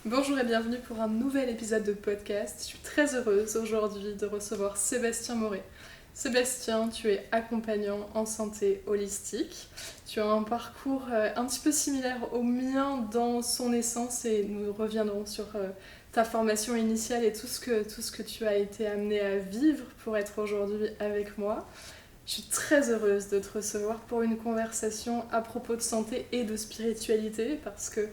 Bonjour et bienvenue pour un nouvel épisode de podcast. Je suis très heureuse aujourd'hui de recevoir Sébastien Moret. Sébastien, tu es accompagnant en santé holistique. Tu as un parcours un petit peu similaire au mien dans son essence et nous reviendrons sur ta formation initiale et tout ce que tu as été amené à vivre pour être aujourd'hui avec moi. Je suis très heureuse de te recevoir pour une conversation à propos de santé et de spiritualité parce que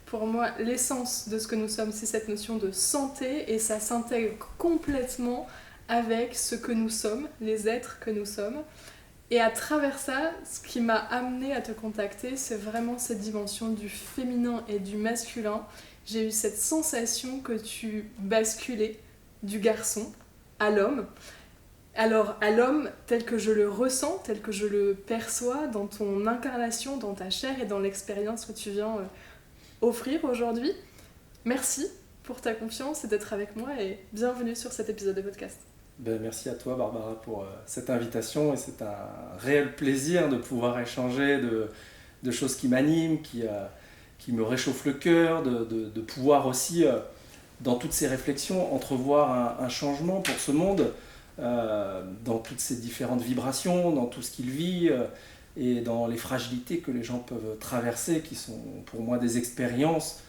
pour moi, l'essence de ce que nous sommes, c'est cette notion de santé et ça s'intègre complètement avec ce que nous sommes, les êtres que nous sommes. Et à travers ça, ce qui m'a amené à te contacter, c'est vraiment cette dimension du féminin et du masculin. J'ai eu cette sensation que tu basculais du garçon à l'homme. Alors, à l'homme tel que je le ressens, tel que je le perçois, dans ton incarnation, dans ta chair et dans l'expérience que tu viens offrir aujourd'hui. Merci pour ta confiance et d'être avec moi et bienvenue sur cet épisode de podcast. Merci à toi Barbara pour cette invitation et c'est un réel plaisir de pouvoir échanger de choses qui m'animent, qui me réchauffent le cœur, de pouvoir aussi dans toutes ces réflexions entrevoir un changement pour ce monde, dans toutes ces différentes vibrations, dans tout ce qu'il vit et dans les fragilités que les gens peuvent traverser qui sont pour moi des expériences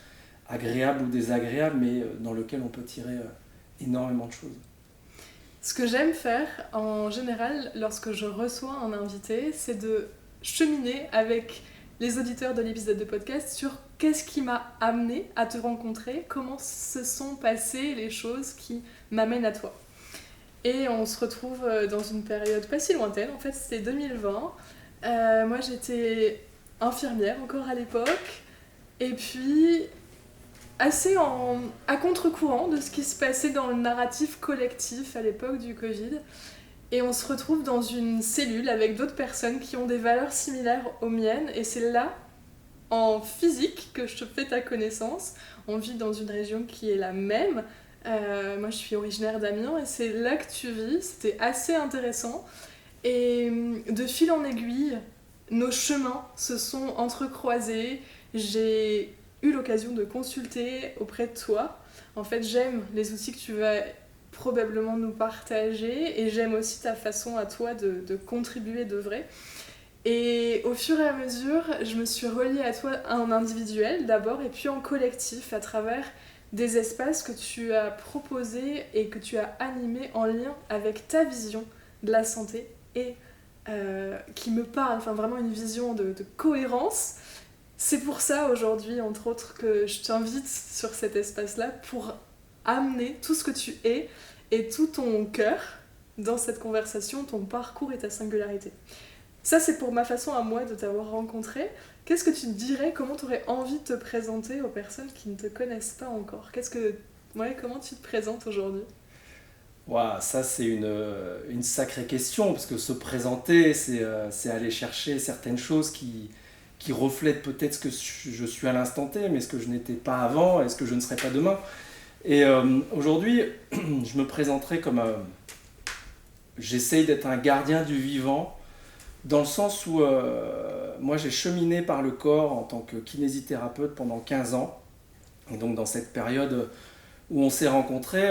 agréables ou désagréables mais dans lesquelles on peut tirer énormément de choses. Ce que j'aime faire en général lorsque je reçois un invité, c'est de cheminer avec les auditeurs de l'épisode de podcast sur qu'est-ce qui m'a amené à te rencontrer, comment se sont passées les choses qui m'amènent à toi. Et on se retrouve dans une période pas si lointaine, en fait c'était 2020. Moi j'étais infirmière encore à l'époque, et puis assez à contre-courant de ce qui se passait dans le narratif collectif à l'époque du Covid. Et on se retrouve dans une cellule avec d'autres personnes qui ont des valeurs similaires aux miennes. Et c'est là, en physique, que je te fais ta connaissance. On vit dans une région qui est la même. Moi, je suis originaire d'Amiens et c'est là que tu vis. C'était assez intéressant. Et de fil en aiguille, nos chemins se sont entrecroisés. J'ai eu l'occasion de consulter auprès de toi. En fait, j'aime les outils que tu vas probablement nous partager et j'aime aussi ta façon à toi de contribuer, d'œuvrer. Et au fur et à mesure, je me suis reliée à toi en individuel d'abord et puis en collectif à travers des espaces que tu as proposés et que tu as animés en lien avec ta vision de la santé et qui me parle, enfin vraiment une vision de cohérence. C'est pour ça aujourd'hui, entre autres, que je t'invite sur cet espace-là pour amener tout ce que tu es et tout ton cœur dans cette conversation, ton parcours et ta singularité. Ça, c'est pour ma façon à moi de t'avoir rencontré. Qu'est-ce que tu te dirais, comment tu aurais envie de te présenter aux personnes qui ne te connaissent pas encore ? Comment tu te présentes aujourd'hui ? Wow, ça c'est une sacrée question, parce que se présenter, c'est aller chercher certaines choses qui reflètent peut-être ce que je suis à l'instant T, mais ce que je n'étais pas avant et ce que je ne serai pas demain. Et aujourd'hui, je me présenterai comme j'essaye d'être un gardien du vivant, dans le sens où moi j'ai cheminé par le corps en tant que kinésithérapeute pendant 15 ans. Et donc dans cette période où on s'est rencontrés,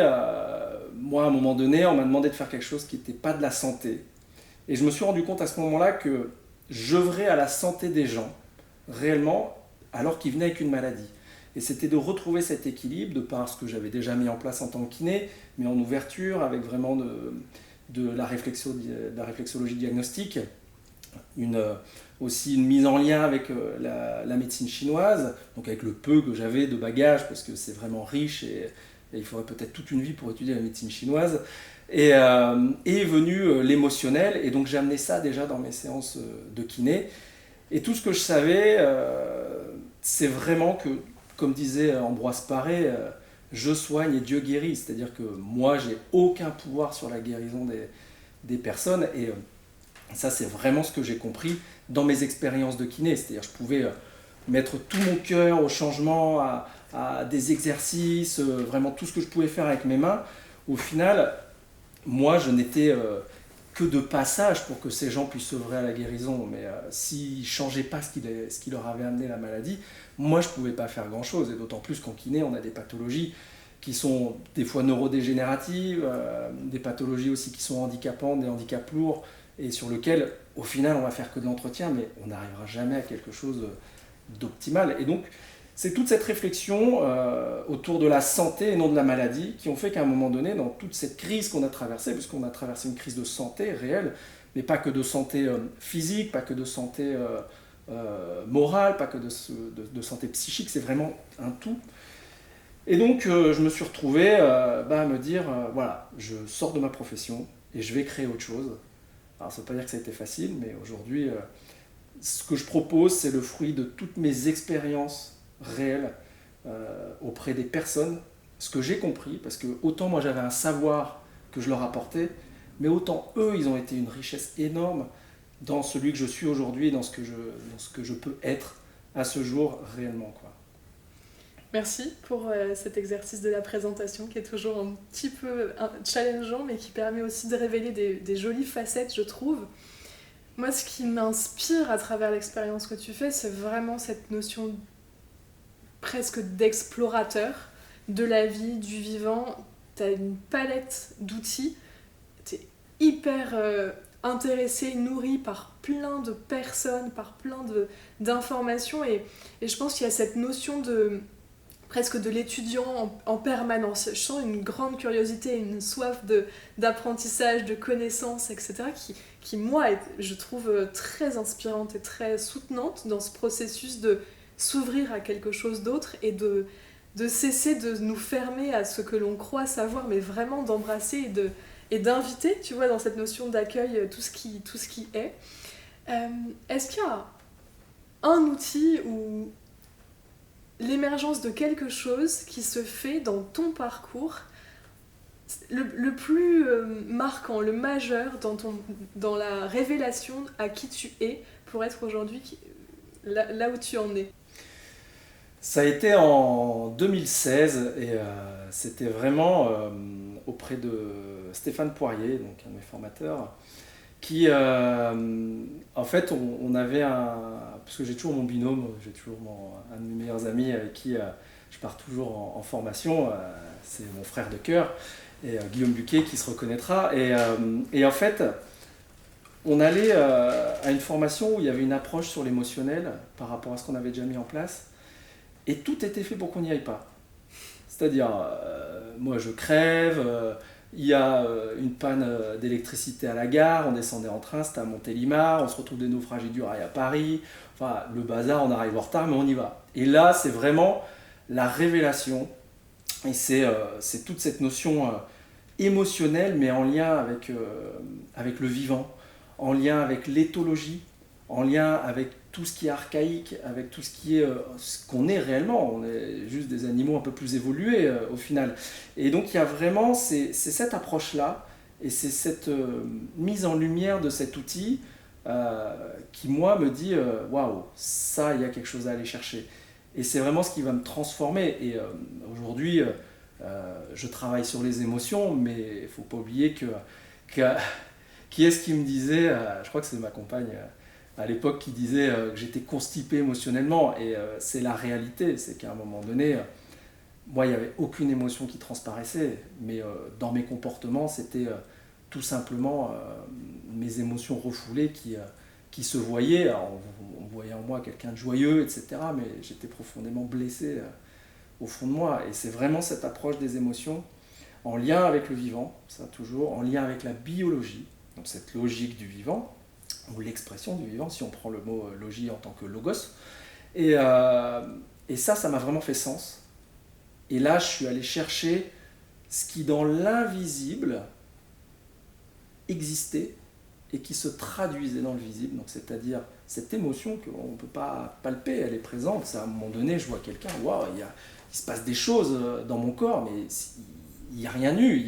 moi à un moment donné, on m'a demandé de faire quelque chose qui n'était pas de la santé. Et je me suis rendu compte à ce moment-là que j'œuvrais à la santé des gens, réellement, alors qu'ils venaient avec une maladie. Et c'était de retrouver cet équilibre, de par ce que j'avais déjà mis en place en tant que kiné, mais en ouverture, avec vraiment de la réflexologie diagnostique, aussi une mise en lien avec la médecine chinoise, donc avec le peu que j'avais de bagages, parce que c'est vraiment riche et il faudrait peut-être toute une vie pour étudier la médecine chinoise. Et est venu l'émotionnel, et donc j'ai amené ça déjà dans mes séances de kiné. Et tout ce que je savais, c'est vraiment que, comme disait Ambroise Paré, je soigne et Dieu guérit. C'est-à-dire que moi, j'ai aucun pouvoir sur la guérison des personnes. Et ça, c'est vraiment ce que j'ai compris dans mes expériences de kiné. C'est-à-dire que je pouvais mettre tout mon cœur au changement, à des exercices, vraiment tout ce que je pouvais faire avec mes mains. Au final, moi, je n'étais que de passage pour que ces gens puissent œuvrer à la guérison. Mais s'ils ne changeaient pas ce qui leur avait amené la maladie, moi je ne pouvais pas faire grand-chose. Et d'autant plus qu'en kiné, on a des pathologies qui sont des fois neurodégénératives, des pathologies aussi qui sont handicapantes, des handicaps lourds, et sur lesquels, au final, on va faire que de l'entretien, mais on n'arrivera jamais à quelque chose d'optimal. Et donc, c'est toute cette réflexion autour de la santé et non de la maladie qui ont fait qu'à un moment donné, dans toute cette crise qu'on a traversée, puisqu'on a traversé une crise de santé réelle, mais pas que de santé physique, pas que de santé morale, pas que de santé psychique, c'est vraiment un tout. Et donc, je me suis retrouvé à me dire, voilà, je sors de ma profession et je vais créer autre chose. Alors, ça ne veut pas dire que ça a été facile, mais aujourd'hui, ce que je propose, c'est le fruit de toutes mes expériences réelles auprès des personnes, ce que j'ai compris, parce que autant moi j'avais un savoir que je leur apportais, mais autant eux, ils ont été une richesse énorme dans celui que je suis aujourd'hui, dans ce que je peux être à ce jour réellement, quoi. Merci pour cet exercice de la présentation qui est toujours un petit peu challengeant, mais qui permet aussi de révéler des jolies facettes, je trouve. Moi, ce qui m'inspire à travers l'expérience que tu fais, c'est vraiment cette notion presque d'explorateur de la vie, du vivant. Tu as une palette d'outils, tu es hyper intéressé, nourri par plein de personnes, par plein d'informations, et je pense qu'il y a cette notion presque de l'étudiant en permanence. Je sens une grande curiosité, une soif d'apprentissage, de connaissances, etc., qui moi, je trouve très inspirante et très soutenante dans ce processus de s'ouvrir à quelque chose d'autre et de cesser de nous fermer à ce que l'on croit savoir, mais vraiment d'embrasser et d'inviter, tu vois, dans cette notion d'accueil, tout ce qui est. Est-ce qu'il y a un outil ou l'émergence de quelque chose qui se fait dans ton parcours, le plus marquant, le majeur dans la révélation à qui tu es pour être aujourd'hui là où tu en es? Ça a été en 2016 et c'était vraiment auprès de Stéphane Poirier, donc un de mes formateurs, qui en fait on avait parce que j'ai toujours mon binôme, j'ai toujours un de mes meilleurs amis avec qui je pars toujours en formation, c'est mon frère de cœur, et Guillaume Buquet qui se reconnaîtra, et en fait on allait à une formation où il y avait une approche sur l'émotionnel par rapport à ce qu'on avait déjà mis en place, et tout était fait pour qu'on n'y aille pas. C'est-à-dire, moi je crève, il y a une panne d'électricité à la gare, on descendait en train, c'était à Montélimar, on se retrouve des naufragés du rail à Paris, enfin le bazar, on arrive en retard mais on y va. Et là c'est vraiment la révélation, et c'est toute cette notion émotionnelle mais en lien avec le vivant, en lien avec l'éthologie, en lien avec tout ce qui est archaïque, avec tout ce qui est ce qu'on est réellement. On est juste des animaux un peu plus évolués au final. Et donc il y a vraiment c'est cette approche-là et c'est cette mise en lumière de cet outil qui moi me dit waouh, ça il y a quelque chose à aller chercher. Et c'est vraiment ce qui va me transformer. Et aujourd'hui je travaille sur les émotions, mais il ne faut pas oublier que qui est-ce qui me disait, je crois que c'est ma compagne à l'époque qui disait que j'étais constipé émotionnellement, et c'est la réalité, c'est qu'à un moment donné, moi il n'y avait aucune émotion qui transparaissait, mais dans mes comportements c'était tout simplement mes émotions refoulées qui se voyaient. Alors, on voyait en moi quelqu'un de joyeux, etc., mais j'étais profondément blessé au fond de moi, et c'est vraiment cette approche des émotions en lien avec le vivant, ça toujours, en lien avec la biologie, donc cette logique du vivant, ou l'expression du vivant, si on prend le mot logie en tant que logos. Et ça m'a vraiment fait sens. Et là, je suis allé chercher ce qui, dans l'invisible, existait et qui se traduisait dans le visible. Donc, c'est-à-dire cette émotion qu'on ne peut pas palper, elle est présente. C'est à un moment donné, je vois quelqu'un, waouh, il se passe des choses dans mon corps, mais il n'y a rien eu. Il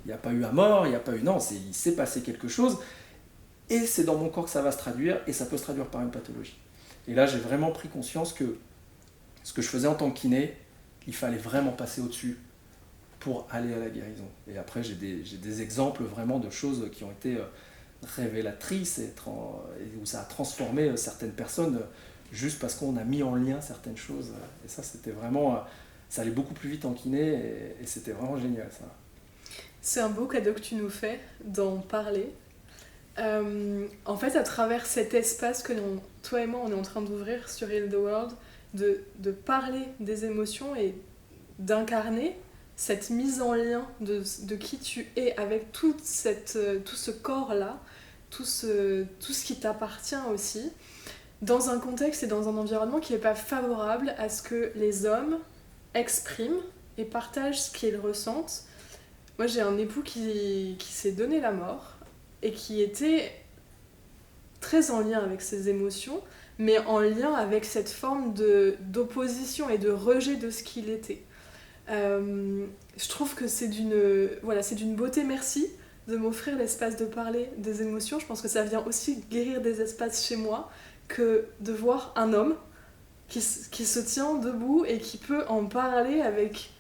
n'y a pas eu à mort, il n'y a pas eu... Non, il s'est passé quelque chose. Et c'est dans mon corps que ça va se traduire, et ça peut se traduire par une pathologie. Et là, j'ai vraiment pris conscience que ce que je faisais en tant que kiné, il fallait vraiment passer au-dessus pour aller à la guérison. Et après, j'ai des exemples vraiment de choses qui ont été révélatrice et où ça a transformé certaines personnes juste parce qu'on a mis en lien certaines choses. Et ça, c'était vraiment... ça allait beaucoup plus vite en kiné et c'était vraiment génial, ça. C'est un beau cadeau que tu nous fais d'en parler. En fait, à travers cet espace que toi et moi, on est en train d'ouvrir sur Heal the World, de parler des émotions et d'incarner cette mise en lien de qui tu es avec tout ce corps-là, tout ce qui t'appartient aussi, dans un contexte et dans un environnement qui n'est pas favorable à ce que les hommes expriment et partagent ce qu'ils ressentent. Moi, j'ai un époux qui s'est donné la mort et qui était très en lien avec ses émotions, mais en lien avec cette forme d'opposition et de rejet de ce qu'il était. Je trouve que c'est d'une beauté, merci, de m'offrir l'espace de parler des émotions. Je pense que ça vient aussi guérir des espaces chez moi, que de voir un homme qui se tient debout et qui peut en parler avec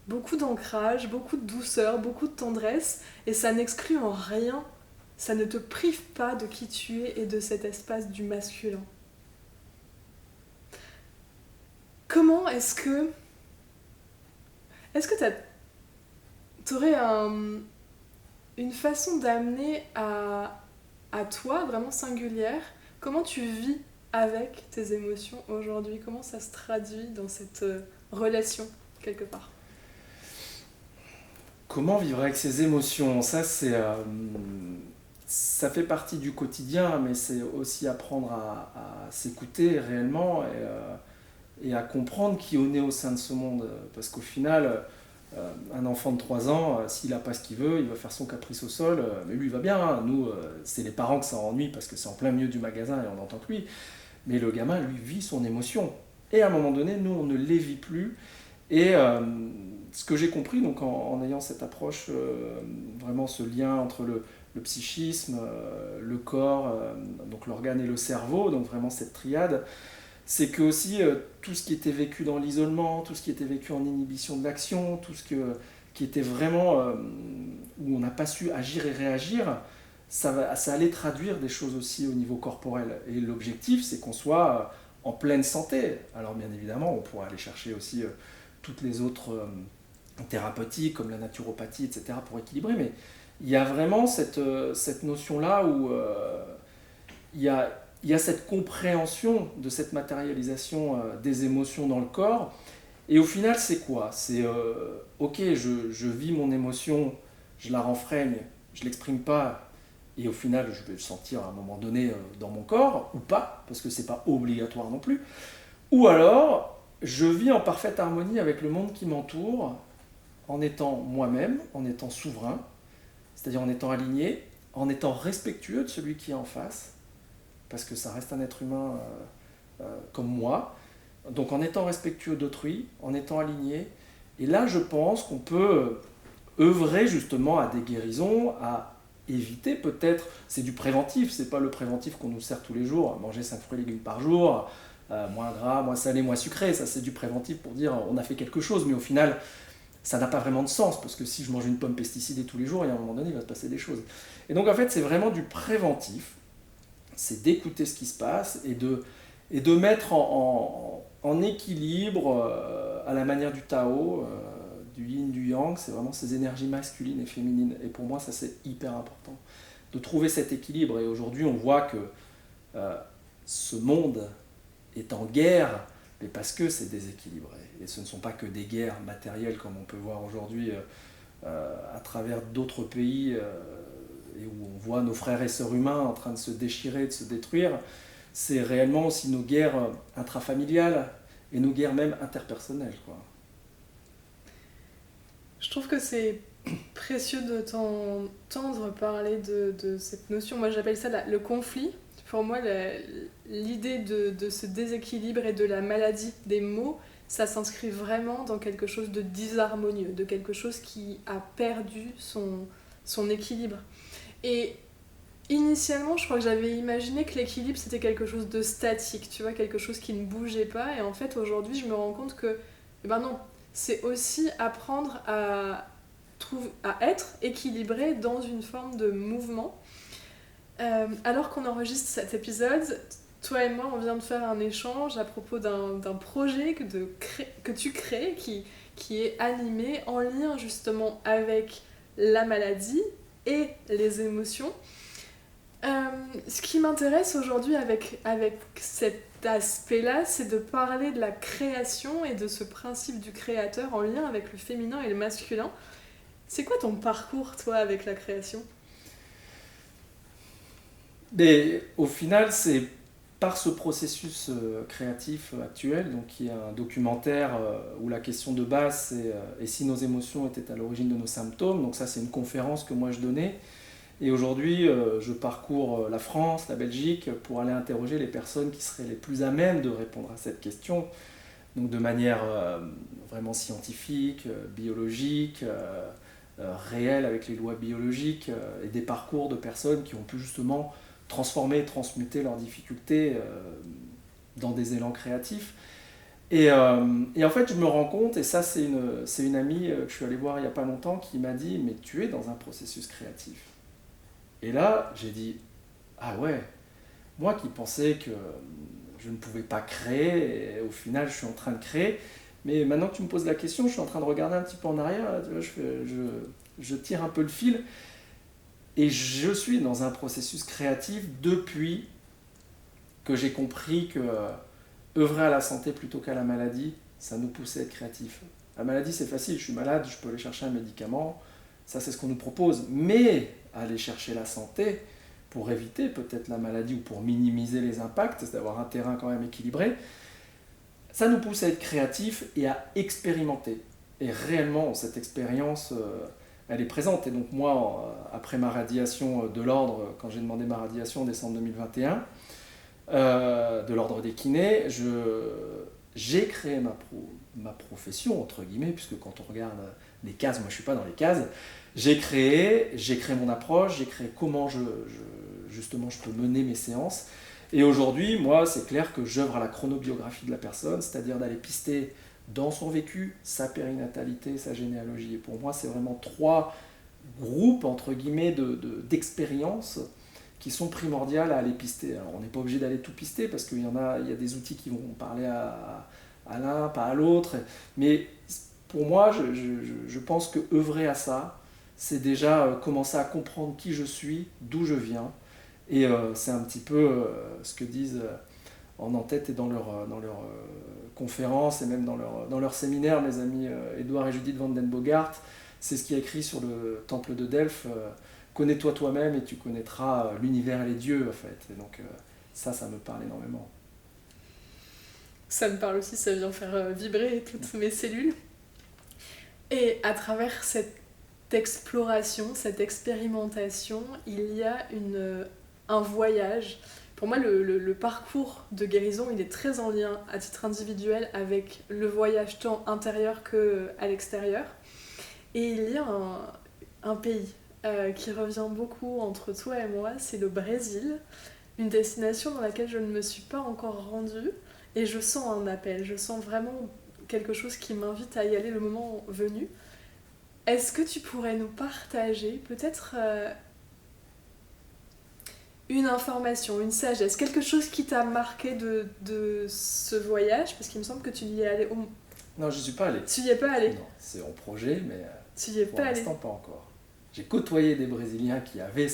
beaucoup d'ancrage, beaucoup de douceur, beaucoup de tendresse, et ça n'exclut en rien, ça ne te prive pas de qui tu es et de cet espace du masculin. Comment est-ce que t'aurais une façon d'amener à toi, vraiment singulière, comment tu vis avec tes émotions aujourd'hui? Comment ça se traduit dans cette relation, quelque part? Comment vivre avec ses émotions? Ça, ça fait partie du quotidien, mais c'est aussi apprendre à s'écouter réellement et à comprendre qui on est au sein de ce monde. Parce qu'au final, un enfant de 3 ans, s'il n'a pas ce qu'il veut, il va faire son caprice au sol, mais lui il va bien. Hein. Nous, c'est les parents que ça ennuie parce que c'est en plein milieu du magasin et on n'entend que lui. Mais le gamin, lui, vit son émotion. Et à un moment donné, nous, on ne les vit plus. Et ce que j'ai compris donc, en ayant cette approche, vraiment ce lien entre le psychisme, le corps, donc l'organe et le cerveau, donc vraiment cette triade, c'est que aussi tout ce qui était vécu dans l'isolement, tout ce qui était vécu en inhibition de l'action, tout ce qui était vraiment où on n'a pas su agir et réagir, ça allait traduire des choses aussi au niveau corporel. Et l'objectif, c'est qu'on soit en pleine santé. Alors bien évidemment, on pourra aller chercher aussi toutes les autres thérapeutiques comme la naturopathie, etc. pour équilibrer, mais il y a vraiment cette notion-là où il y a cette compréhension de cette matérialisation des émotions dans le corps. Et au final, c'est quoi? C'est ok, je vis mon émotion, je la renfreigne, je l'exprime pas, et au final, je vais le sentir à un moment donné dans mon corps, ou pas, parce que c'est pas obligatoire non plus. Ou alors, je vis en parfaite harmonie avec le monde qui m'entoure, en étant moi-même, en étant souverain, c'est-à-dire en étant aligné, en étant respectueux de celui qui est en face, parce que ça reste un être humain comme moi. Donc en étant respectueux d'autrui, en étant aligné. Et là, je pense qu'on peut œuvrer justement à des guérisons, à éviter peut-être, c'est du préventif, c'est pas le préventif qu'on nous sert tous les jours, manger 5 fruits et légumes par jour, moins gras, moins salé, moins sucré, ça c'est du préventif pour dire on a fait quelque chose, mais au final, ça n'a pas vraiment de sens, parce que si je mange une pomme pesticidée tous les jours, il y a un moment donné, il va se passer des choses. Et donc en fait, c'est vraiment du préventif, c'est d'écouter ce qui se passe et de mettre en équilibre, à la manière du Tao, du yin, du yang, c'est vraiment ces énergies masculines et féminines. Et pour moi, ça c'est hyper important, de trouver cet équilibre. Et aujourd'hui, on voit que ce monde est en guerre, mais parce que c'est déséquilibré. Et ce ne sont pas que des guerres matérielles comme on peut voir aujourd'hui à travers d'autres pays et où on voit nos frères et sœurs humains en train de se déchirer, de se détruire. C'est réellement aussi nos guerres intrafamiliales et nos guerres même interpersonnelles, quoi. Je trouve que c'est précieux de t'entendre parler de cette notion. Moi, j'appelle ça le conflit. Pour moi, l'idée de ce déséquilibre et de la maladie des mots, ça s'inscrit vraiment dans quelque chose de disharmonieux, de quelque chose qui a perdu son équilibre. Et initialement, je crois que j'avais imaginé que l'équilibre, c'était quelque chose de statique, tu vois, quelque chose qui ne bougeait pas. Et en fait, aujourd'hui, je me rends compte que, ben non, c'est aussi apprendre à être équilibré dans une forme de mouvement. Alors qu'on enregistre cet épisode, toi et moi, on vient de faire un échange à propos d'un projet que tu crées qui est animé en lien justement avec la maladie et les émotions. Ce qui m'intéresse aujourd'hui avec cet aspect-là, c'est de parler de la création et de ce principe du créateur en lien avec le féminin et le masculin. C'est quoi ton parcours, toi, avec la création ? Mais au final, c'est par ce processus créatif actuel, donc qui est un documentaire où la question de base c'est et si nos émotions étaient à l'origine de nos symptômes. Donc ça, c'est une conférence que moi je donnais. Et aujourd'hui, je parcours la France, la Belgique, pour aller interroger les personnes qui seraient les plus à même de répondre à cette question, donc de manière vraiment scientifique, biologique, réelle avec les lois biologiques, et des parcours de personnes qui ont pu justement transformer et transmuter leurs difficultés dans des élans créatifs. Et en fait, je me rends compte, et ça c'est une amie que je suis allé voir il n'y a pas longtemps qui m'a dit, mais tu es dans un processus créatif. Et là, j'ai dit, ah ouais, moi qui pensais que je ne pouvais pas créer, et au final je suis en train de créer, mais maintenant que tu me poses la question, je suis en train de regarder un petit peu en arrière, tu vois, je tire un peu le fil, et je suis dans un processus créatif depuis que j'ai compris que œuvrer à la santé plutôt qu'à la maladie, ça nous poussait à être créatifs. La maladie c'est facile, je suis malade, je peux aller chercher un médicament, ça c'est ce qu'on nous propose, mais aller chercher la santé pour éviter peut-être la maladie ou pour minimiser les impacts, c'est d'avoir un terrain quand même équilibré, ça nous pousse à être créatifs et à expérimenter. Et réellement, cette expérience, elle est présente. Et donc moi, après ma radiation de l'ordre, quand j'ai demandé ma radiation en décembre 2021, de l'ordre des kinés, j'ai créé ma profession, entre guillemets, puisque quand on regarde les cases, moi je ne suis pas dans les cases, j'ai créé mon approche, j'ai créé comment justement je peux mener mes séances. Et aujourd'hui, moi, c'est clair que j'œuvre à la chronobiographie de la personne, c'est-à-dire d'aller pister dans son vécu, sa périnatalité, sa généalogie. Et pour moi, c'est vraiment trois groupes, entre guillemets, d'expériences qui sont primordiales à aller pister. Alors, on n'est pas obligé d'aller tout pister, parce qu'il y a des outils qui vont parler à l'un, pas à l'autre. Mais pour moi, je pense que œuvrer à ça, c'est déjà commencer à comprendre qui je suis, d'où je viens. Et c'est un petit peu ce que disent en en-tête et dans leur conférences et même dans leur séminaire, mes amis Edouard et Judith van den Bogart. C'est ce qui est écrit sur le temple de Delphes. Connais-toi toi-même et tu connaîtras l'univers et les dieux, en fait. Et donc ça me parle énormément. Ça me parle aussi, ça vient faire vibrer toutes mes cellules. Et à travers cette exploration, cette expérimentation, il y a un voyage. Pour moi, le parcours de guérison, il est très en lien à titre individuel avec le voyage tant intérieur qu'à l'extérieur. Et il y a un pays qui revient beaucoup entre toi et moi, c'est le Brésil, une destination dans laquelle je ne me suis pas encore rendue. Et je sens un appel, je sens vraiment quelque chose qui m'invite à y aller le moment venu. Est-ce que tu pourrais nous partager peut-être une information, une sagesse, quelque chose qui t'a marqué de ce voyage? Parce qu'il me semble que tu y es allé. Non, je ne suis pas allé. Tu y es pas allé? Non, c'est en projet, mais tu y es pour pas allé. l'instant pas encore. J'ai côtoyé des Brésiliens qui avaient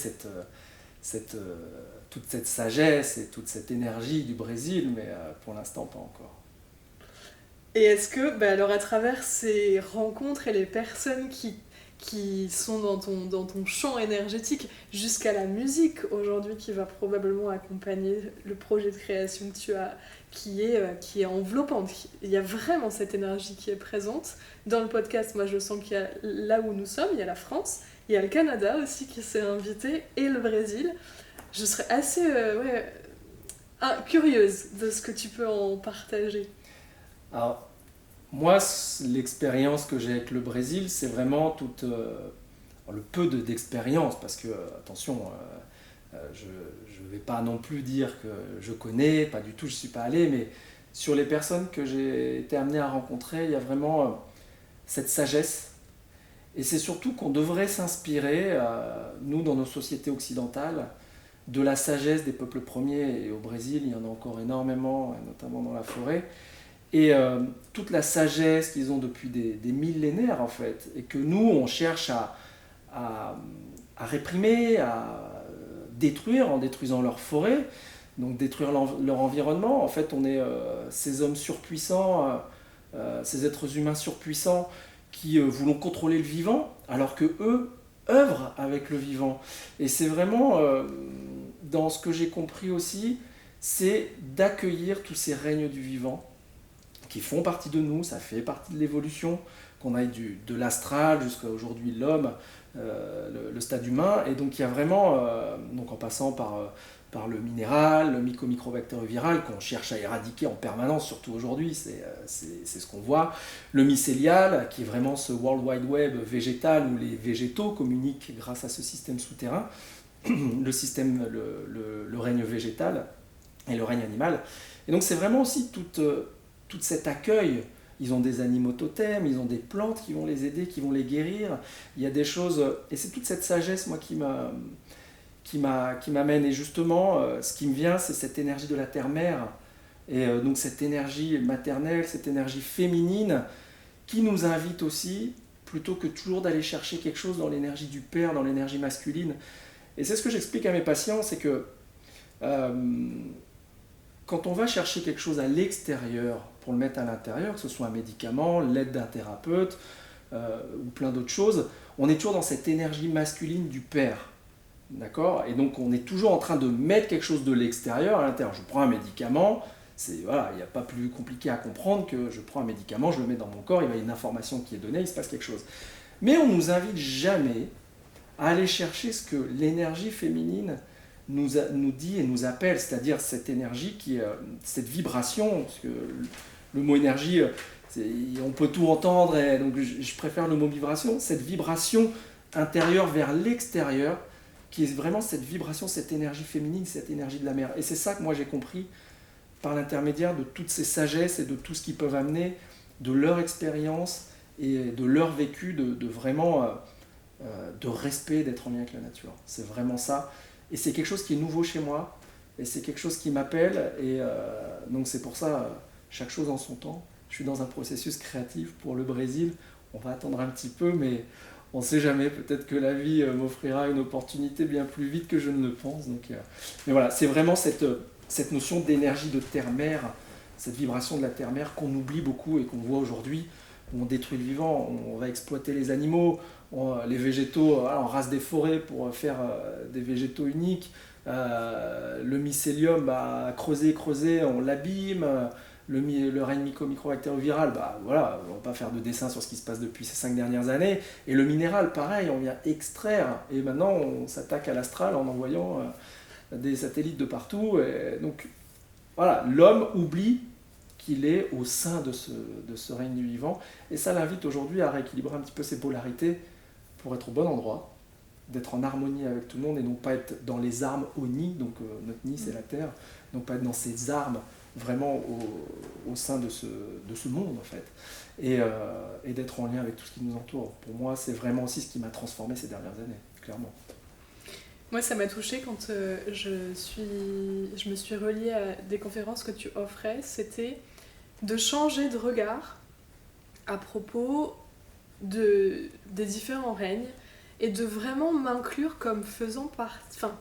toute cette sagesse et toute cette énergie du Brésil, mais pour l'instant pas encore. Et est-ce que, alors à travers ces rencontres et les personnes qui sont dans ton champ énergétique, jusqu'à la musique aujourd'hui qui va probablement accompagner le projet de création que tu as, qui est enveloppante, il y a vraiment cette énergie qui est présente. Dans le podcast, moi je sens qu'il y a là où nous sommes, il y a la France, il y a le Canada aussi qui s'est invité, et le Brésil. Je serais assez curieuse de ce que tu peux en partager. Alors, moi, l'expérience que j'ai avec le Brésil, c'est vraiment le peu d'expérience, parce que, attention, je ne vais pas non plus dire que je connais, pas du tout, je ne suis pas allé, mais sur les personnes que j'ai été amené à rencontrer, il y a vraiment cette sagesse. Et c'est surtout qu'on devrait s'inspirer, nous, dans nos sociétés occidentales, de la sagesse des peuples premiers, et au Brésil, il y en a encore énormément, notamment dans la forêt, et toute la sagesse qu'ils ont depuis des millénaires, en fait, et que nous, on cherche à, à réprimer, à détruire en détruisant leur forêt, donc détruire leur environnement. En fait, on est ces hommes surpuissants, ces êtres humains surpuissants qui voulons contrôler le vivant, alors que eux œuvrent avec le vivant. Et c'est vraiment, dans ce que j'ai compris aussi, c'est d'accueillir tous ces règnes du vivant qui font partie de nous, ça fait partie de l'évolution, qu'on aille de l'astral jusqu'à aujourd'hui l'homme, le stade humain, et donc il y a vraiment, donc en passant par le minéral, le microbactérie viral qu'on cherche à éradiquer en permanence, surtout aujourd'hui, c'est ce qu'on voit, le mycélial, qui est vraiment ce World Wide Web végétal où les végétaux communiquent grâce à ce système souterrain, le règne végétal et le règne animal. Et donc c'est vraiment aussi tout cet accueil. Ils ont des animaux totems, ils ont des plantes qui vont les aider, qui vont les guérir. Il y a des choses, et c'est toute cette sagesse, moi, qui m'amène. Et justement, ce qui me vient, c'est cette énergie de la terre-mère, et donc cette énergie maternelle, cette énergie féminine, qui nous invite aussi, plutôt que toujours d'aller chercher quelque chose dans l'énergie du père, dans l'énergie masculine. Et c'est ce que j'explique à mes patients, c'est que quand on va chercher quelque chose à l'extérieur pour le mettre à l'intérieur, que ce soit un médicament, l'aide d'un thérapeute ou plein d'autres choses, on est toujours dans cette énergie masculine du père. D'accord ? Et donc on est toujours en train de mettre quelque chose de l'extérieur à l'intérieur. Je prends un médicament, voilà, il n'y a pas plus compliqué à comprendre que je prends un médicament, je le mets dans mon corps, il y a une information qui est donnée, il se passe quelque chose. Mais on ne nous invite jamais à aller chercher ce que l'énergie féminine nous dit et nous appelle, c'est-à-dire cette énergie, cette vibration, parce que le mot énergie, on peut tout entendre, et donc je préfère le mot vibration, cette vibration intérieure vers l'extérieur, qui est vraiment cette vibration, cette énergie féminine, cette énergie de la mer. Et c'est ça que moi j'ai compris par l'intermédiaire de toutes ces sagesses et de tout ce qu'ils peuvent amener, de leur expérience et de leur vécu, de vraiment de respect, d'être en lien avec la nature. C'est vraiment ça. Et c'est quelque chose qui est nouveau chez moi, et c'est quelque chose qui m'appelle, et donc c'est pour ça, chaque chose en son temps. Je suis dans un processus créatif pour le Brésil, on va attendre un petit peu, mais on ne sait jamais, peut-être que la vie m'offrira une opportunité bien plus vite que je ne le pense. Donc, mais voilà, c'est vraiment cette notion d'énergie de terre-mère, cette vibration de la terre-mère qu'on oublie beaucoup et qu'on voit aujourd'hui. On détruit le vivant, on va exploiter les animaux, les végétaux, on rase des forêts pour faire des végétaux uniques. Le mycélium, creuser, on l'abîme. Le règne microbactérie viral, voilà, on ne va pas faire de dessin sur ce qui se passe depuis ces 5 dernières années. Et le minéral, pareil, on vient extraire. Et maintenant, on s'attaque à l'astral en envoyant des satellites de partout. Et donc, voilà, l'homme oublie qu'il est au sein de ce règne du vivant. Et ça l'invite aujourd'hui à rééquilibrer un petit peu ses polarités pour être au bon endroit, d'être en harmonie avec tout le monde et non pas être dans les armes au nid, donc notre nid c'est la terre, donc pas être dans ces armes vraiment au sein de ce monde en fait, et d'être en lien avec tout ce qui nous entoure. Pour moi, c'est vraiment aussi ce qui m'a transformé ces dernières années, clairement. Moi, ça m'a touchée quand je me suis reliée à des conférences que tu offrais. C'était de changer de regard à propos des différents règnes et de vraiment m'inclure comme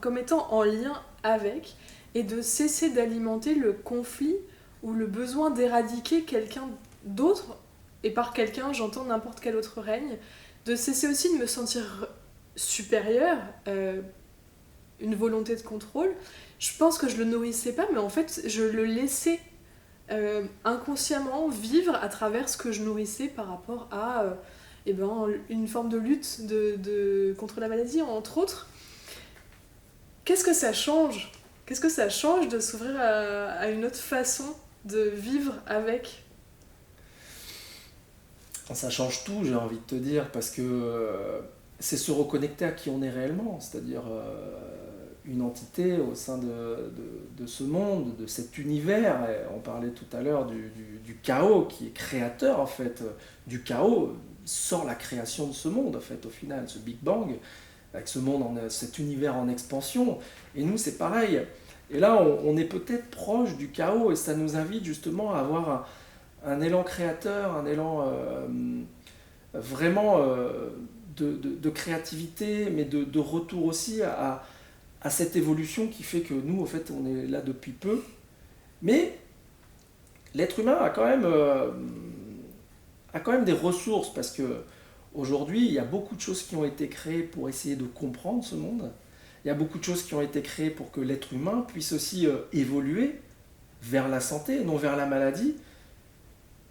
comme étant en lien avec, et de cesser d'alimenter le conflit ou le besoin d'éradiquer quelqu'un d'autre, et par quelqu'un j'entends n'importe quel autre règne, de cesser aussi de me sentir supérieure, une volonté de contrôle. Je pense que je le nourrissais pas, mais en fait je le laissais inconsciemment vivre à travers ce que je nourrissais par rapport à une forme de lutte contre la maladie, entre autres. Qu'est-ce que ça change ? Qu'est-ce que ça change de s'ouvrir à une autre façon de vivre avec ? Ça change tout, j'ai envie de te dire, parce que c'est se reconnecter à qui on est réellement, c'est-à-dire une entité au sein de ce monde, de cet univers. Et on parlait tout à l'heure du chaos qui est créateur en fait. Du chaos sort la création de ce monde en fait, au final, ce Big Bang. avec ce monde, cet univers en expansion. Et nous, c'est pareil. Et là, on est peut-être proche du chaos et ça nous invite justement à avoir un élan créateur, un élan vraiment de créativité, mais de retour aussi à cette évolution qui fait que nous, en fait, on est là depuis peu. Mais l'être humain a quand même des ressources parce que aujourd'hui, il y a beaucoup de choses qui ont été créées pour essayer de comprendre ce monde. Il y a beaucoup de choses qui ont été créées pour que l'être humain puisse aussi évoluer vers la santé, non vers la maladie.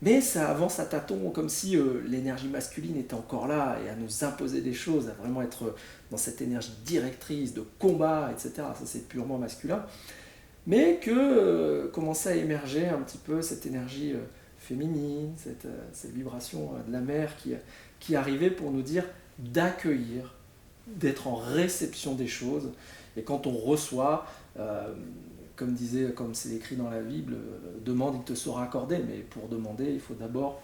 Mais ça avance à tâtons, comme si l'énergie masculine était encore là et à nous imposer des choses, à vraiment être dans cette énergie directrice, de combat, etc. Ça, c'est purement masculin. Mais que commençait à émerger un petit peu cette énergie féminine, cette vibration de la mère qui arrivait pour nous dire d'accueillir, d'être en réception des choses. Et quand on reçoit, comme c'est écrit dans la Bible, demande, il te sera accordé. Mais pour demander, il faut d'abord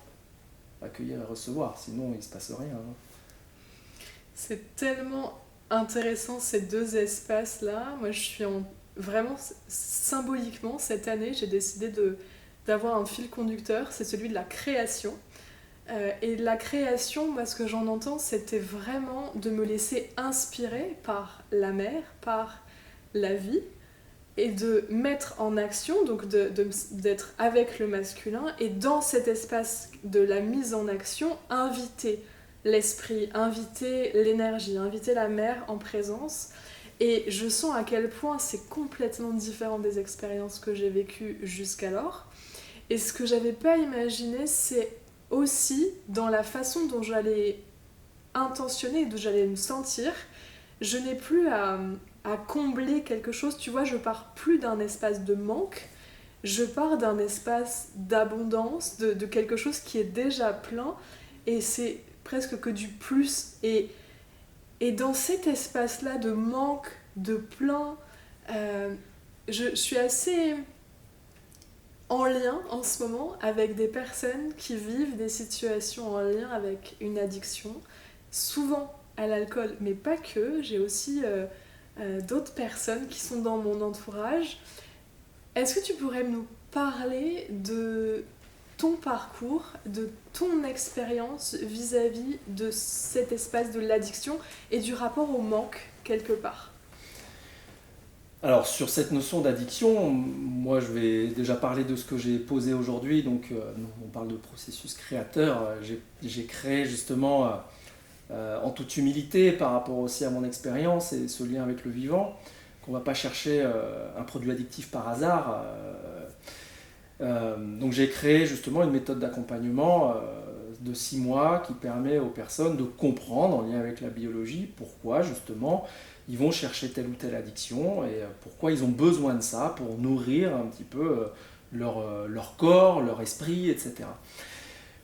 accueillir et recevoir, sinon il ne se passe rien. C'est tellement intéressant ces deux espaces-là. Moi, je suis vraiment symboliquement, cette année, j'ai décidé d'avoir un fil conducteur, c'est celui de la création. Et la création, moi, ce que j'en entends, c'était vraiment de me laisser inspirer par la mer, par la vie, et de mettre en action, donc d'être avec le masculin, et dans cet espace de la mise en action, inviter l'esprit, inviter l'énergie, inviter la mer en présence. Et je sens à quel point c'est complètement différent des expériences que j'ai vécues jusqu'alors. Et ce que j'avais pas imaginé, c'est aussi dans la façon dont j'allais intentionner, dont j'allais me sentir. Je n'ai plus à combler quelque chose, tu vois, je pars plus d'un espace de manque, je pars d'un espace d'abondance, de quelque chose qui est déjà plein, et c'est presque que du plus. Et dans cet espace-là de manque, de plein, je suis assez en lien en ce moment avec des personnes qui vivent des situations en lien avec une addiction, souvent à l'alcool, mais pas que. J'ai aussi d'autres personnes qui sont dans mon entourage. Est-ce que tu pourrais nous parler de ton parcours, de ton expérience vis-à-vis de cet espace de l'addiction et du rapport au manque quelque part? Alors sur cette notion d'addiction, moi je vais déjà parler de ce que j'ai posé aujourd'hui. Donc on parle de processus créateur. J'ai créé justement en toute humilité par rapport aussi à mon expérience et ce lien avec le vivant, qu'on ne va pas chercher un produit addictif par hasard. Donc j'ai créé justement une méthode d'accompagnement de 6 mois qui permet aux personnes de comprendre en lien avec la biologie pourquoi justement ils vont chercher telle ou telle addiction et pourquoi ils ont besoin de ça pour nourrir un petit peu leur corps, leur esprit, etc.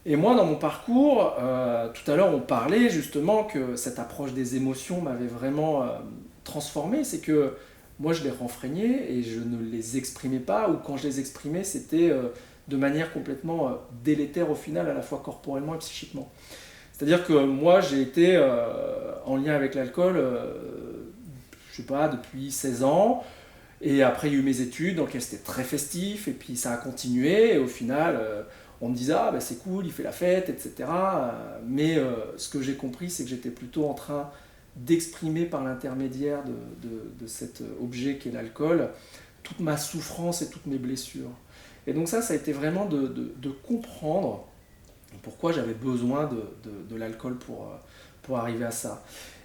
Et moi, dans mon parcours, tout à l'heure, on parlait justement que cette approche des émotions m'avait vraiment transformé. C'est que moi, je les renfreignais et je ne les exprimais pas, ou quand je les exprimais, c'était de manière complètement délétère au final, à la fois corporellement et psychiquement. C'est-à-dire que moi, j'ai été en lien avec l'alcool, je sais pas, depuis 16 ans. Et après, il y a eu mes études, donc c'était très festif, et puis ça a continué, et au final, on me disait, ah ben c'est cool, il fait la fête, etc. Mais ce que j'ai compris, c'est que j'étais plutôt en train d'exprimer par l'intermédiaire de cet objet qu'est l'alcool, toute ma souffrance et toutes mes blessures. Et donc ça a été vraiment de comprendre pourquoi j'avais besoin de l'alcool pour arriver à ça.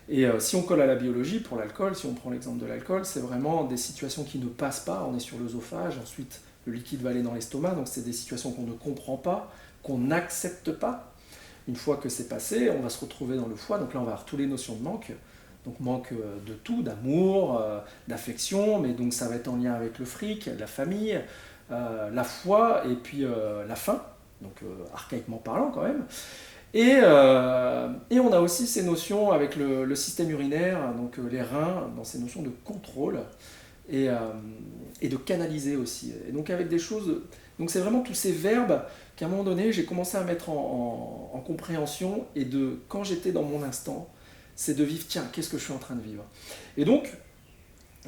Et si on colle à la biologie, pour l'alcool, si on prend l'exemple de l'alcool, c'est vraiment des situations qui ne passent pas, on est sur l'œsophage, ensuite le liquide va aller dans l'estomac, donc c'est des situations qu'on ne comprend pas, qu'on n'accepte pas. Une fois que c'est passé, on va se retrouver dans le foie, donc là on va avoir toutes les notions de manque, donc manque de tout, d'amour, d'affection, mais donc ça va être en lien avec le fric, la famille, la foi et puis la faim, donc archaïquement parlant quand même. Et on a aussi ces notions avec le système urinaire, donc les reins, dans ces notions de contrôle et de canaliser aussi. Et donc avec des choses, donc c'est vraiment tous ces verbes qu'à un moment donné j'ai commencé à mettre en compréhension et quand j'étais dans mon instant, c'est de vivre, tiens, qu'est-ce que je suis en train de vivre? Et donc,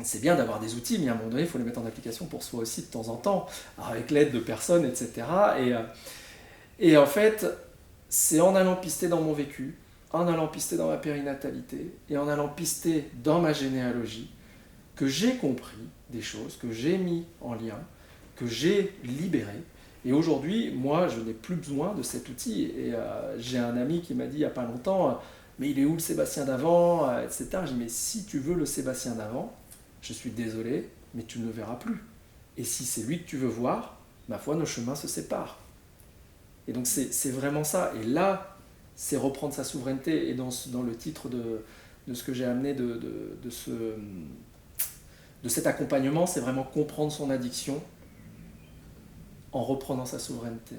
c'est bien d'avoir des outils, mais à un moment donné, il faut les mettre en application pour soi aussi de temps en temps, avec l'aide de personnes, etc. Et en fait, c'est en allant pister dans mon vécu, en allant pister dans ma périnatalité, et en allant pister dans ma généalogie, que j'ai compris des choses, que j'ai mis en lien, que j'ai libéré. Et aujourd'hui, moi, je n'ai plus besoin de cet outil. Et j'ai un ami qui m'a dit il n'y a pas longtemps, mais il est où le Sébastien d'avant, etc. J'ai dit, mais si tu veux le Sébastien d'avant, je suis désolé, mais tu ne le verras plus. Et si c'est lui que tu veux voir, ma foi, nos chemins se séparent. Et donc c'est vraiment ça. Et là, c'est reprendre sa souveraineté. Et dans le titre de ce que j'ai amené de cet accompagnement, c'est vraiment comprendre son addiction en reprenant sa souveraineté.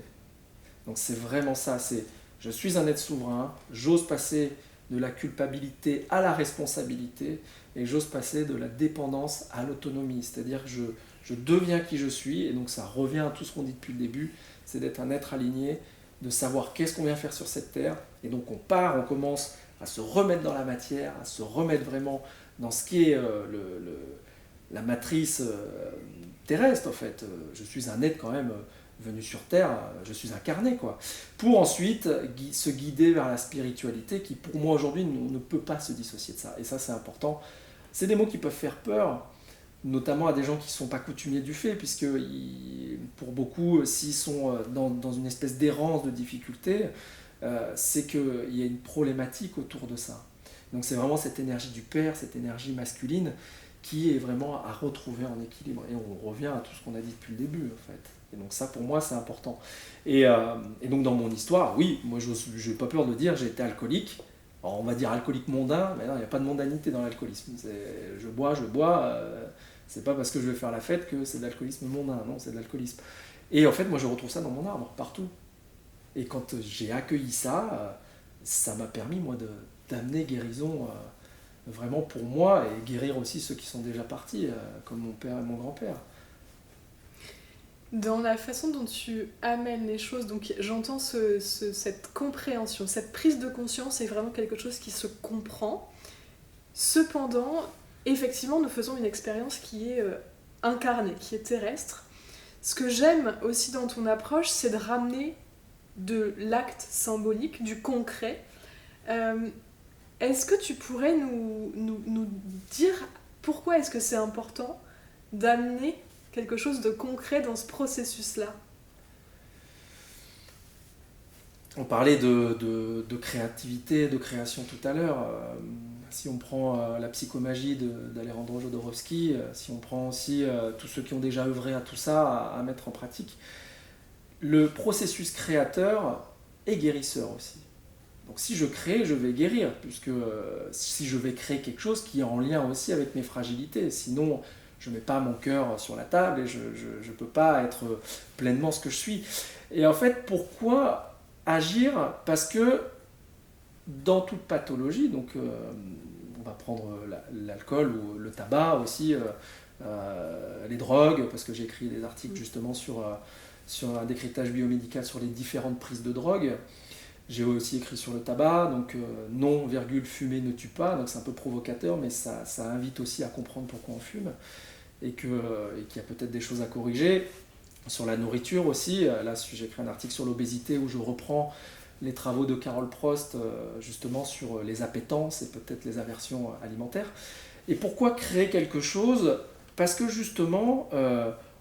Donc c'est vraiment ça. C'est je suis un être souverain, j'ose passer de la culpabilité à la responsabilité et j'ose passer de la dépendance à l'autonomie. C'est-à-dire que je deviens qui je suis, et donc ça revient à tout ce qu'on dit depuis le début, c'est d'être un être aligné, de savoir qu'est-ce qu'on vient faire sur cette terre, et donc on commence à se remettre dans la matière, à se remettre vraiment dans ce qui est la matrice terrestre en fait. Je suis un être quand même venu sur terre, je suis incarné quoi. Pour ensuite se guider vers la spiritualité qui pour moi aujourd'hui ne peut pas se dissocier de ça. Et ça c'est important. C'est des mots qui peuvent faire peur, notamment à des gens qui ne sont pas coutumiers du fait, puisque pour beaucoup, s'ils sont dans une espèce d'errance, de difficulté, c'est qu'il y a une problématique autour de ça. Donc c'est vraiment cette énergie du Père, cette énergie masculine, qui est vraiment à retrouver en équilibre. Et on revient à tout ce qu'on a dit depuis le début, en fait. Et donc ça, pour moi, c'est important. Et donc dans mon histoire, oui, moi, je n'ai pas peur de dire, j'ai été alcoolique. Alors, on va dire alcoolique mondain, mais non, il n'y a pas de mondanité dans l'alcoolisme. Je bois, c'est pas parce que je vais faire la fête que c'est de l'alcoolisme mondain, non, c'est de l'alcoolisme. Et en fait, moi, je retrouve ça dans mon arbre, partout. Et quand j'ai accueilli ça, ça m'a permis, moi, d'amener guérison vraiment pour moi, et guérir aussi ceux qui sont déjà partis, comme mon père et mon grand-père. Dans la façon dont tu amènes les choses, donc j'entends cette compréhension, cette prise de conscience est vraiment quelque chose qui se comprend. Cependant, effectivement, nous faisons une expérience qui est incarnée, qui est terrestre. Ce que j'aime aussi dans ton approche, c'est de ramener de l'acte symbolique, du concret. Est-ce que tu pourrais nous dire pourquoi est-ce que c'est important d'amener quelque chose de concret dans ce processus-là? On parlait de créativité, de création tout à l'heure. Si on prend la psychomagie d'Alejandro Jodorowsky, si on prend aussi tous ceux qui ont déjà œuvré à tout ça, à mettre en pratique, le processus créateur est guérisseur aussi. Donc si je crée, je vais guérir, puisque si je vais créer quelque chose qui est en lien aussi avec mes fragilités, sinon je ne mets pas mon cœur sur la table et je ne peux pas être pleinement ce que je suis. Et en fait, pourquoi agir? Parce que dans toute pathologie, donc on va prendre l'alcool ou le tabac aussi, les drogues, parce que j'ai écrit des articles justement sur un décryptage biomédical sur les différentes prises de drogue. J'ai aussi écrit sur le tabac, donc non, virgule, fumer ne tue pas, donc c'est un peu provocateur, mais ça invite aussi à comprendre pourquoi on fume, et qu'il y a peut-être des choses à corriger. Sur la nourriture aussi, là j'ai écrit un article sur l'obésité où je reprends les travaux de Carol Prost, justement sur les appétences et peut-être les aversions alimentaires. Et pourquoi créer quelque chose? Parce que justement,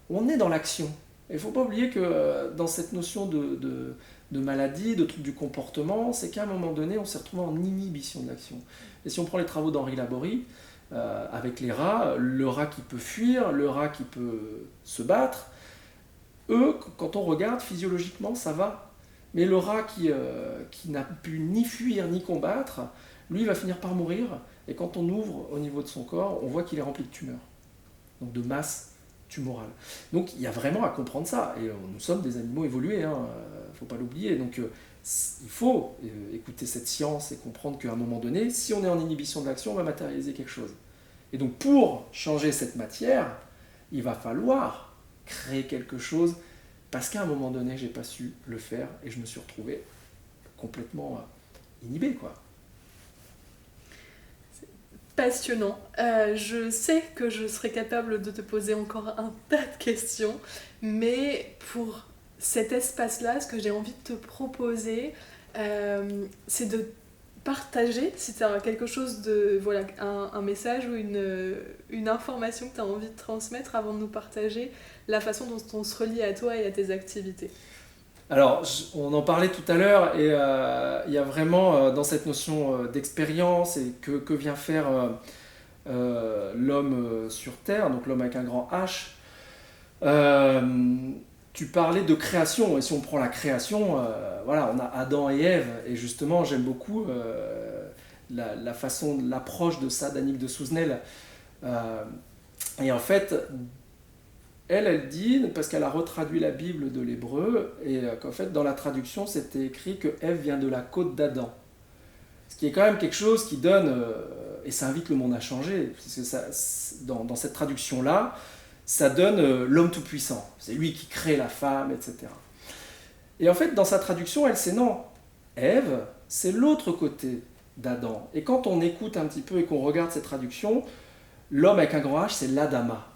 on est dans l'action. Il ne faut pas oublier que dans cette notion de maladie, de troubles du comportement, c'est qu'à un moment donné, on s'est retrouvé en inhibition de l'action. Et si on prend les travaux d'Henri Laborie, avec les rats, le rat qui peut fuir, le rat qui peut se battre, eux, quand on regarde, physiologiquement, ça va. Mais le rat qui n'a pu ni fuir ni combattre, lui, il va finir par mourir. Et quand on ouvre au niveau de son corps, on voit qu'il est rempli de tumeurs. Donc de masse tumorale. Donc il y a vraiment à comprendre ça. Et nous sommes des animaux évolués, hein, faut pas l'oublier. Donc il faut écouter cette science et comprendre qu'à un moment donné, si on est en inhibition de l'action, on va matérialiser quelque chose. Et donc pour changer cette matière, il va falloir créer quelque chose, parce qu'à un moment donné, j'ai pas su le faire et je me suis retrouvé complètement inhibé, quoi. passionnant. Je sais que je serai capable de te poser encore un tas de questions, mais pour cet espace-là, ce que j'ai envie de te proposer, c'est de partager, si tu as quelque chose de, voilà, un message ou une information que tu as envie de transmettre avant de nous partager la façon dont on se relie à toi et à tes activités. Alors, on en parlait tout à l'heure, et il y a vraiment dans cette notion d'expérience et que vient faire l'homme sur Terre, donc l'homme avec un grand H. Tu parlais de création, et si on prend la création, voilà, on a Adam et Ève, et justement j'aime beaucoup la façon, l'approche de ça d'Annick de Souzenel. Et en fait, elle dit, parce qu'elle a retraduit la Bible de l'hébreu, et qu'en fait dans la traduction c'était écrit que Ève vient de la côte d'Adam. Ce qui est quand même quelque chose qui donne, et ça invite le monde à changer, parce que ça, dans cette traduction-là, ça donne l'homme tout-puissant. C'est lui qui crée la femme, etc. Et en fait, dans sa traduction, elle sait non. Ève, c'est l'autre côté d'Adam. Et quand on écoute un petit peu et qu'on regarde cette traduction, l'homme avec un grand H, c'est l'Adama.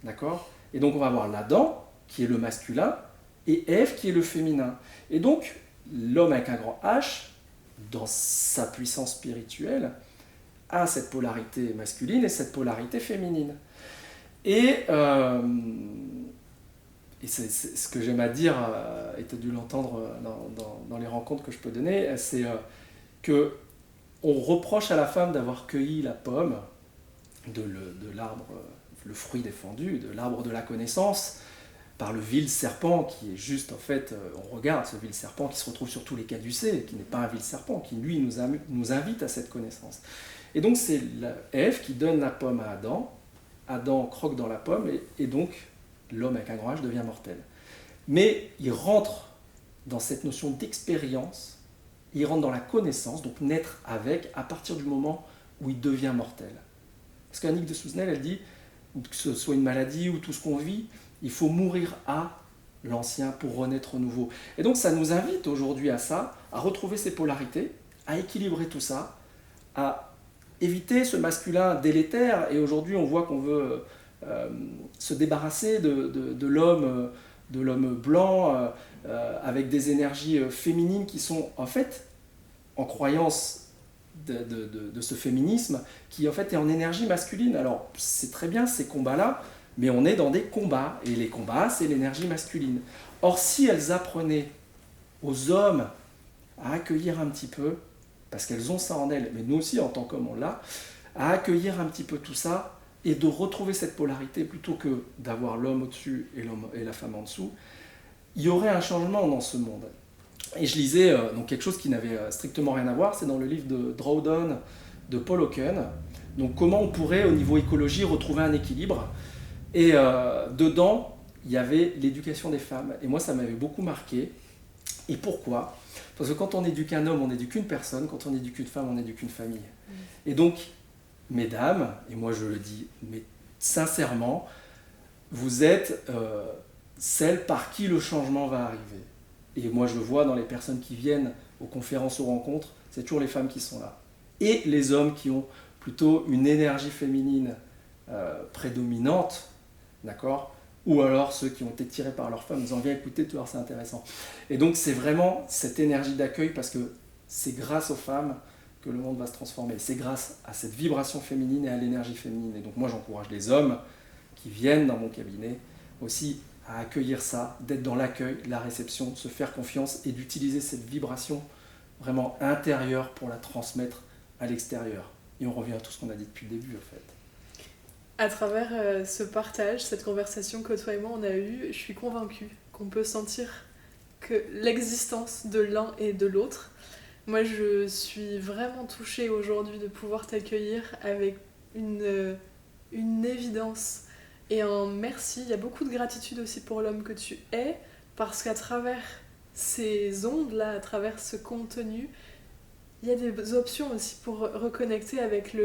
D'accord ? Et donc on va avoir l'Adam, qui est le masculin, et Ève, qui est le féminin. Et donc, l'homme avec un grand H, dans sa puissance spirituelle, a cette polarité masculine et cette polarité féminine. Et c'est ce que j'aime à dire, et tu as dû l'entendre dans les rencontres que je peux donner, c'est que on reproche à la femme d'avoir cueilli la pomme de l'arbre, le fruit défendu, de l'arbre de la connaissance, par le vil serpent qui est juste, en fait, on regarde ce vil serpent qui se retrouve sur tous les caducées, qui n'est pas un vil serpent, qui lui nous invite à cette connaissance. Et donc c'est Ève qui donne la pomme à Adam. Adam croque dans la pomme et donc l'homme avec un grand H devient mortel. Mais il rentre dans cette notion d'expérience, il rentre dans la connaissance, donc naître avec, à partir du moment où il devient mortel. Parce qu'Annick de Souzenel, elle dit, que ce soit une maladie ou tout ce qu'on vit, il faut mourir à l'ancien pour renaître au nouveau. Et donc ça nous invite aujourd'hui à ça, à retrouver ces polarités, à équilibrer tout ça, à éviter ce masculin délétère. Et aujourd'hui on voit qu'on veut se débarrasser de l'homme blanc avec des énergies féminines qui sont en fait en croyance de ce féminisme qui en fait est en énergie masculine. Alors c'est très bien ces combats-là, mais on est dans des combats, et les combats c'est l'énergie masculine. Or si elles apprenaient aux hommes à accueillir un petit peu, parce qu'elles ont ça en elles, mais nous aussi en tant qu'hommes on l'a, à accueillir un petit peu tout ça et de retrouver cette polarité plutôt que d'avoir l'homme au-dessus et la femme en dessous, il y aurait un changement dans ce monde. Et je lisais donc quelque chose qui n'avait strictement rien à voir, c'est dans le livre de Drawdown de Paul Hawken, donc comment on pourrait au niveau écologie retrouver un équilibre. Et dedans, il y avait l'éducation des femmes, et moi ça m'avait beaucoup marqué. Et pourquoi ? Parce que quand on éduque un homme, on éduque une personne, quand on éduque une femme, on éduque une famille. Et donc, mesdames, et moi je le dis mais sincèrement, vous êtes celles par qui le changement va arriver. Et moi je le vois dans les personnes qui viennent aux conférences, aux rencontres, c'est toujours les femmes qui sont là. Et les hommes qui ont plutôt une énergie féminine prédominante, d'accord ? Ou alors ceux qui ont été tirés par leurs femmes, ils en viennent écouter, tu vois, c'est intéressant. Et donc c'est vraiment cette énergie d'accueil, parce que c'est grâce aux femmes que le monde va se transformer. C'est grâce à cette vibration féminine et à l'énergie féminine. Et donc moi j'encourage les hommes qui viennent dans mon cabinet aussi à accueillir ça, d'être dans l'accueil, la réception, de se faire confiance et d'utiliser cette vibration vraiment intérieure pour la transmettre à l'extérieur. Et on revient à tout ce qu'on a dit depuis le début en fait. À travers ce partage, cette conversation que toi et moi on a eue, je suis convaincue qu'on peut sentir que l'existence de l'un et de l'autre. Moi je suis vraiment touchée aujourd'hui de pouvoir t'accueillir avec une évidence et un merci. Il y a beaucoup de gratitude aussi pour l'homme que tu es, parce qu'à travers ces ondes-là, à travers ce contenu, il y a des options aussi pour reconnecter avec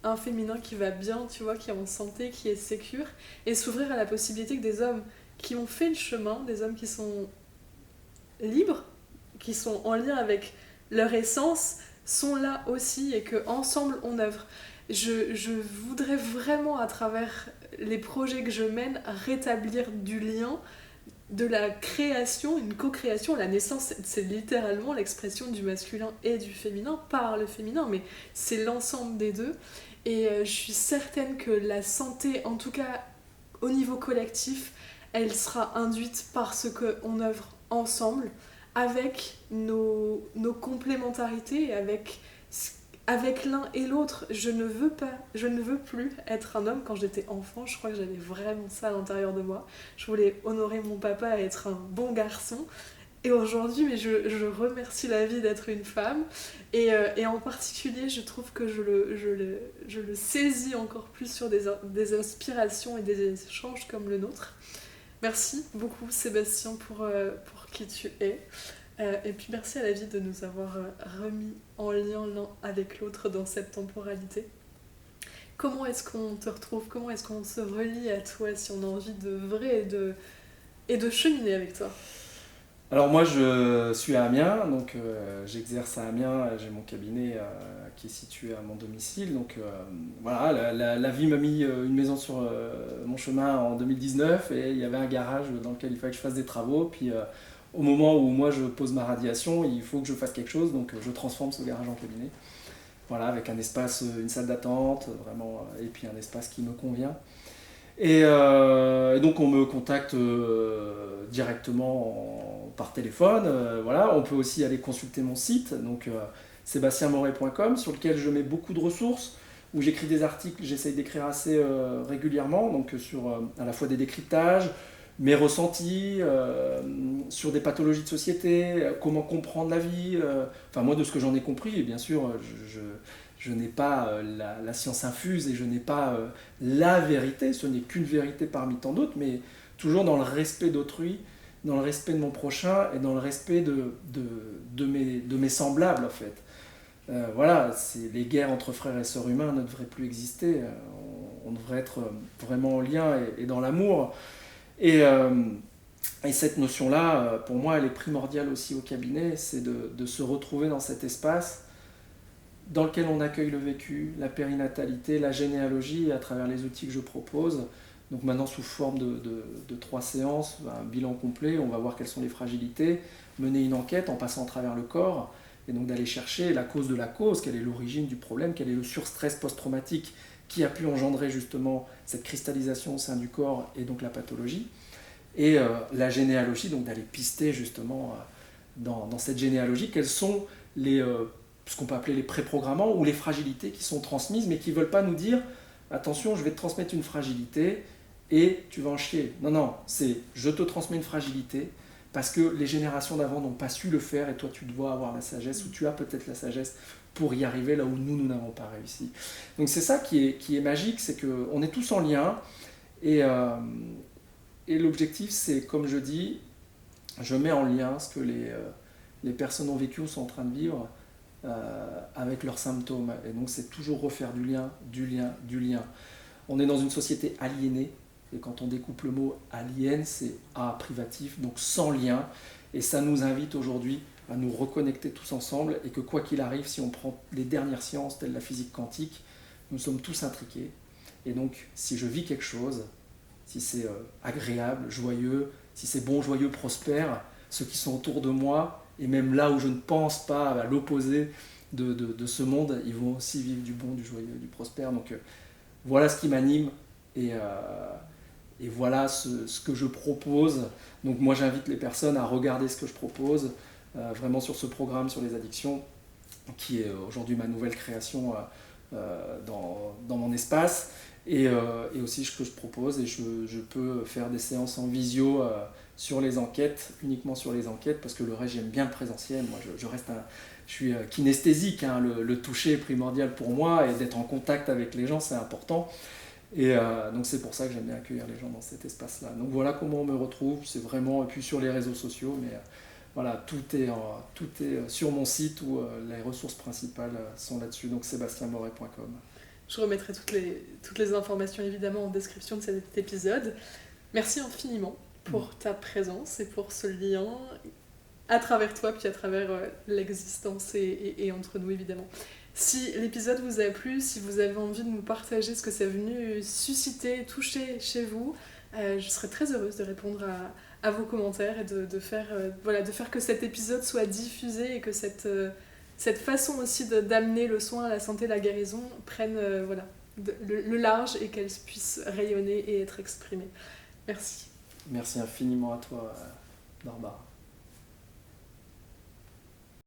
un féminin qui va bien, tu vois, qui est en santé, qui est sécure, et s'ouvrir à la possibilité que des hommes qui ont fait le chemin, des hommes qui sont libres, qui sont en lien avec leur essence, sont là aussi, et qu'ensemble on œuvre. je voudrais vraiment, à travers les projets que je mène, rétablir du lien, de la création, une co-création. La naissance, c'est littéralement l'expression du masculin et du féminin par le féminin, mais c'est l'ensemble des deux. Et je suis certaine que la santé, en tout cas au niveau collectif, elle sera induite par ce qu'on œuvre ensemble, avec nos complémentarités, et avec l'un et l'autre. Je ne veux plus être un homme. Quand j'étais enfant, je crois que j'avais vraiment ça à l'intérieur de moi. Je voulais honorer mon papa et être un bon garçon. Et aujourd'hui, mais je remercie la vie d'être une femme. Et en particulier, je trouve que je le saisis encore plus sur des inspirations et des échanges comme le nôtre. Merci beaucoup Sébastien pour qui tu es. Et puis merci à la vie de nous avoir remis en lien l'un avec l'autre dans cette temporalité. Comment est-ce qu'on te retrouve? Comment est-ce qu'on se relie à toi si on a envie d'œuvrer et de cheminer avec toi? Alors moi je suis à Amiens, donc j'exerce à Amiens, j'ai mon cabinet qui est situé à mon domicile, donc voilà, la vie m'a mis une maison sur mon chemin en 2019 et il y avait un garage dans lequel il fallait que je fasse des travaux, puis au moment où moi je pose ma radiation, il faut que je fasse quelque chose, donc je transforme ce garage en cabinet, voilà, avec un espace, une salle d'attente, vraiment, et puis un espace qui me convient. Et donc on me contacte directement par téléphone. Voilà. On peut aussi aller consulter mon site, donc sébastienmoret.com, sur lequel je mets beaucoup de ressources, où j'écris des articles, j'essaye d'écrire assez régulièrement, donc sur à la fois des décryptages, mes ressentis, sur des pathologies de société, comment comprendre la vie. Enfin moi de ce que j'en ai compris, et bien sûr je n'ai pas la science infuse et je n'ai pas la vérité, ce n'est qu'une vérité parmi tant d'autres, mais toujours dans le respect d'autrui, dans le respect de mon prochain et dans le respect de mes semblables en fait. Voilà, les guerres entre frères et sœurs humains ne devraient plus exister, on devrait être vraiment en lien et dans l'amour. Et cette notion-là, pour moi, elle est primordiale aussi au cabinet, c'est de se retrouver dans cet espace dans lequel on accueille le vécu, la périnatalité, la généalogie, à travers les outils que je propose. Donc maintenant sous forme de 3 séances, un bilan complet, on va voir quelles sont les fragilités, mener une enquête en passant à travers le corps, et donc d'aller chercher la cause de la cause, quelle est l'origine du problème, quel est le surstress post-traumatique qui a pu engendrer justement cette cristallisation au sein du corps et donc la pathologie. Et la généalogie, donc d'aller pister justement dans cette généalogie, quels sont ce qu'on peut appeler les préprogrammants ou les fragilités qui sont transmises mais qui ne veulent pas nous dire attention, je vais te transmettre une fragilité et tu vas en chier. Non, non, c'est je te transmets une fragilité parce que les générations d'avant n'ont pas su le faire et toi tu dois avoir la sagesse ou tu as peut-être la sagesse pour y arriver là où nous n'avons pas réussi. Donc c'est ça qui est magique, c'est qu'on est tous en lien et l'objectif c'est, comme je dis, je mets en lien ce que les personnes ont vécu ou sont en train de vivre avec leurs symptômes. Et donc c'est toujours refaire du lien, du lien, du lien. On est dans une société aliénée, et quand on découpe le mot alien, c'est A privatif, donc sans lien. Et ça nous invite aujourd'hui à nous reconnecter tous ensemble, et que quoi qu'il arrive, si on prend les dernières sciences, telles la physique quantique, nous sommes tous intriqués. Et donc si je vis quelque chose, si c'est agréable, joyeux, si c'est bon, joyeux, prospère, ceux qui sont autour de moi, et même là où je ne pense pas à l'opposé de ce monde, ils vont aussi vivre du bon, du joyeux, du prospère. Donc voilà ce qui m'anime et voilà ce que je propose. Donc moi j'invite les personnes à regarder ce que je propose, vraiment sur ce programme sur les addictions, qui est aujourd'hui ma nouvelle création dans mon espace. Et aussi ce que je propose, et je peux faire des séances en visio sur les enquêtes, uniquement sur les enquêtes, parce que le reste j'aime bien le présentiel. Moi je suis kinesthésique, hein, le toucher est primordial pour moi, et d'être en contact avec les gens c'est important. Et donc c'est pour ça que j'aime bien accueillir les gens dans cet espace-là. Donc voilà comment on me retrouve, c'est vraiment, et puis sur les réseaux sociaux, mais voilà, tout est sur mon site où les ressources principales sont là-dessus, donc sébastienmoret.com. Je remettrai toutes les informations évidemment en description de cet épisode. Merci infiniment pour ta présence et pour ce lien à travers toi, puis à travers l'existence et entre nous évidemment. Si l'épisode vous a plu, si vous avez envie de nous partager ce que c'est venu susciter, toucher chez vous, je serais très heureuse de répondre à vos commentaires et de faire que cet épisode soit diffusé et que cette façon aussi d'amener le soin, la santé, la guérison prenne le large et qu'elle puisse rayonner et être exprimée. Merci. Merci infiniment à toi, Barbara.